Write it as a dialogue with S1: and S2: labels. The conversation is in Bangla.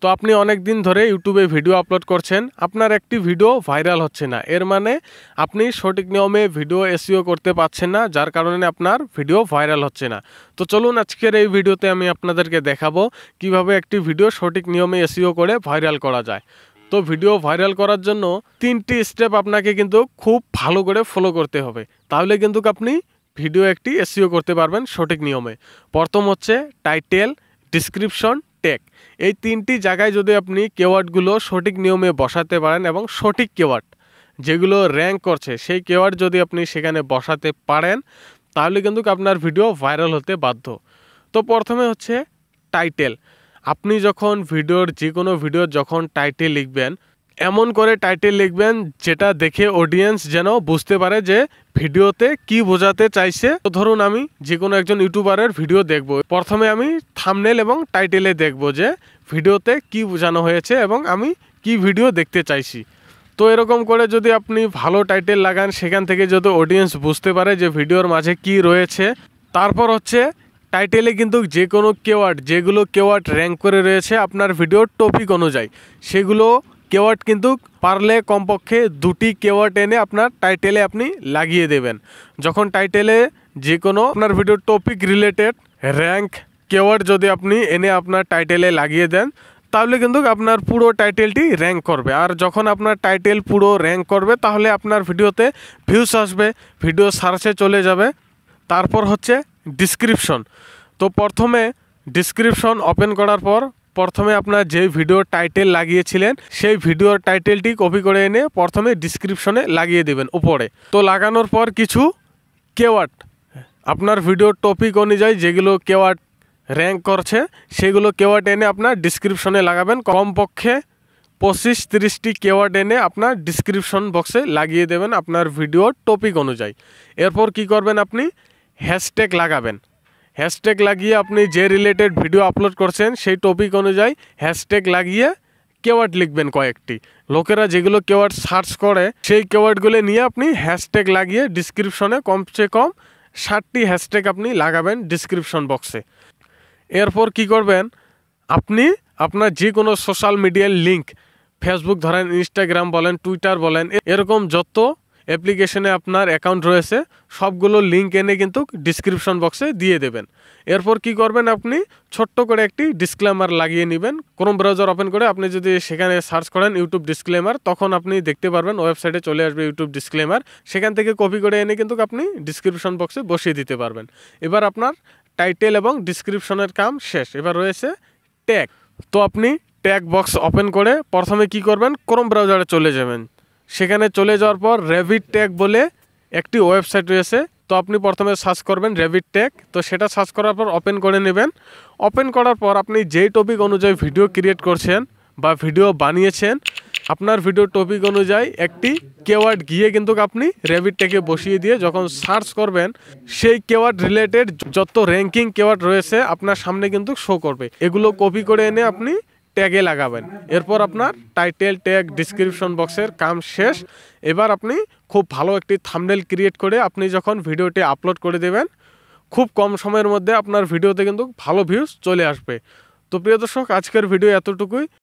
S1: তো আপনি অনেক দিন ধরে ইউটিউবে ভিডিও আপলোড করছেন, আপনার একটি ভিডিও ভাইরাল হচ্ছে না, এর মানে আপনি সঠিক নিয়মে ভিডিও এসইও করতে পারছেন না, যার কারণে আপনার ভিডিও ভাইরাল হচ্ছে না। তো চলুন আজকের এই ভিডিওতে আমি আপনাদেরকে দেখাবো কিভাবে একটি ভিডিও সঠিক নিয়মে এসইও করে ভাইরাল করা যায়। তো ভিডিও ভাইরাল করার জন্য 3টি স্টেপ আপনাকে কিন্তু খুব ভালো করে ফলো করতে হবে, তাহলে কিন্তু আপনি ভিডিও একটি এসইও করতে পারবেন সঠিক নিয়মে। প্রথম হচ্ছে টাইটেল, ডিসক্রিপশন, ট্যাগ। এই 3টি জায়গায় যদি আপনি কিওয়ার্ডগুলো সঠিক নিয়মে বসাতে পারেন এবং সঠিক কিওয়ার্ড যেগুলো র্যাঙ্ক করছে সেই কিওয়ার্ড যদি আপনি সেখানে বসাতে পারেন, তাহলে কিন্তু আপনার ভিডিও ভাইরাল হতে বাধ্য। তো প্রথমে হচ্ছে টাইটেল। আপনি যখন যে কোনো ভিডিওর যখন টাইটেল লিখবেন, এমন করে টাইটেল লিখবেন যেটা দেখে অডিয়েন্স যেন বুঝতে পারে যে ভিডিওতে কি বোঝাতে চাইছে। তো ধরুন আমি যে কোনো একজন ইউটিউবারের ভিডিও দেখব, প্রথমে আমি থাম্বনেল এবং টাইটেলে দেখব যে ভিডিওতে কি বোঝানো হয়েছে এবং আমি কি ভিডিও দেখতে চাইছি। তো এরকম করে যদি আপনি ভালো টাইটেল লাগান, সেখান থেকে যদি অডিয়েন্স বুঝতে পারে যে ভিডিওর মাঝে কি রয়েছে। তারপর হচ্ছে টাইটেলে কিন্তু যে কোনো যেগুলো কেওয়ার্ড র্যাঙ্ক করে রয়েছে আপনার ভিডিওর টপিক অনুযায়ী, সেগুলো কেওয়ার্ড কিন্তু পারলে কমপক্ষে 2টি কেওয়ার্ড এনে আপনার টাইটেলে আপনি লাগিয়ে দেবেন। যখন টাইটেলে যে কোনো আপনার ভিডিওর টপিক রিলেটেড র্যাঙ্ক কেওয়ার্ড যদি আপনি এনে আপনার টাইটেলে লাগিয়ে দেন, তাহলে কিন্তু আপনার পুরো টাইটেলটি র্যাঙ্ক করবে। আর যখন আপনার টাইটেল পুরো র্যাঙ্ক করবে, তাহলে আপনার ভিডিওতে ভিউস আসবে, ভিডিও সার্চে চলে যাবে। তারপর হচ্ছে ডিসক্রিপশন। তো প্রথমে ডিসক্রিপশন ওপেন করার পর প্রথমে আপনার যে ভিডিওর টাইটেল লাগিয়েছিলেন সেই ভিডিওর টাইটেলটি কপি করে এনে প্রথমে ডিসক্রিপশনে লাগিয়ে দেবেন উপরে। তো লাগানোর পর কিছু কেওয়ার্ড আপনার ভিডিওর টপিক অনুযায়ী যেগুলো কেওয়ার্ড র্যাঙ্ক করছে সেগুলো কেওয়ার্ড এনে আপনার ডিসক্রিপশনে লাগাবেন। কমপক্ষে 25-30টি কেওয়ার্ড এনে আপনার ডিসক্রিপশন বক্সে লাগিয়ে দেবেন আপনার ভিডিওর টপিক অনুযায়ী। এরপর কি করবেন, আপনি হ্যাশট্যাগ লাগাবেন। হ্যাশট্যাগ লাগিয়ে আপনি যে রিলেটেড ভিডিও আপলোড করছেন সেই টপিক অনুযায়ী হ্যাশট্যাগ লাগিয়ে কেওয়ার্ড লিখবেন কয়েকটি। লোকেরা যেগুলো কেওয়ার্ড সার্চ করে সেই কেওয়ার্ডগুলো নিয়ে আপনি হ্যাশট্যাগ লাগিয়ে ডিসক্রিপশনে কমসে কম 60টি হ্যাশট্যাগ আপনি লাগাবেন ডিসক্রিপশন বক্সে। এরপর কি করবেন, আপনি আপনার যে কোনো সোশ্যাল মিডিয়ার লিঙ্ক, ফেসবুক ধরেন, ইনস্টাগ্রাম বলেন, টুইটার বলেন, এরকম যত অ্যাপ্লিকেশনে আপনার অ্যাকাউন্ট রয়েছে সবগুলো লিঙ্ক এনে কিন্তু ডিসক্রিপশন বক্সে দিয়ে দেবেন। এরপর কি করবেন, আপনি ছোট্ট করে একটি ডিসক্লেমার লাগিয়ে নেবেন। ক্রোম ব্রাউজার ওপেন করে আপনি যদি সেখানে সার্চ করেন ইউটিউব ডিসক্লেমার, তখন আপনি দেখতে পারবেন ওয়েবসাইটে চলে আসবে ইউটিউব ডিসক্লেমার। সেখান থেকে কপি করে এনে কিন্তু আপনি ডিসক্রিপশন বক্সে বসিয়ে দিতে পারবেন। এবার আপনার টাইটেল এবং ডিসক্রিপশনের কাম শেষ। এবার রয়েছে ট্যাগ। তো আপনি ট্যাগ বক্স ওপেন করে প্রথমে কি করবেন, ক্রোম ব্রাউজারে চলে যাবেন। সেখানে চলে যাওয়ার পর রেভিট ট্যাগ বলে একটি ওয়েবসাইট রয়েছে। তো আপনি প্রথমে সার্চ করবেন রেভিট ট্যাগ। তো সেটা সার্চ করার পর ওপেন করে নেবেন। ওপেন করার পর আপনি যেই টপিক অনুযায়ী ভিডিও ক্রিয়েট করছেন বা ভিডিও বানিয়েছেন, আপনার ভিডিও টপিক অনুযায়ী একটি কেওয়ার্ড গিয়ে কিন্তু আপনি রেভিট ট্যাগে বসিয়ে দিয়ে যখন সার্চ করবেন, সেই কেওয়ার্ড রিলেটেড যত র্যাঙ্কিং কেওয়ার্ড রয়েছে আপনার সামনে কিন্তু শো করবে। এগুলো কপি করে এনে আপনি ট্যাগে লাগাবেন। এরপর আপনার টাইটেল, ট্যাগ, ডিসক্রিপশন বক্সের কাম শেষ। এবার আপনি খুব ভালো একটি থাম্বনেল ক্রিয়েট করে আপনি যখন ভিডিওটি আপলোড করে দেবেন, খুব কম সময়ের মধ্যে আপনার ভিডিওতে কিন্তু ভালো ভিউজ চলে আসবে। তো প্রিয় দর্শক, আজকের ভিডিও এতটুকুই।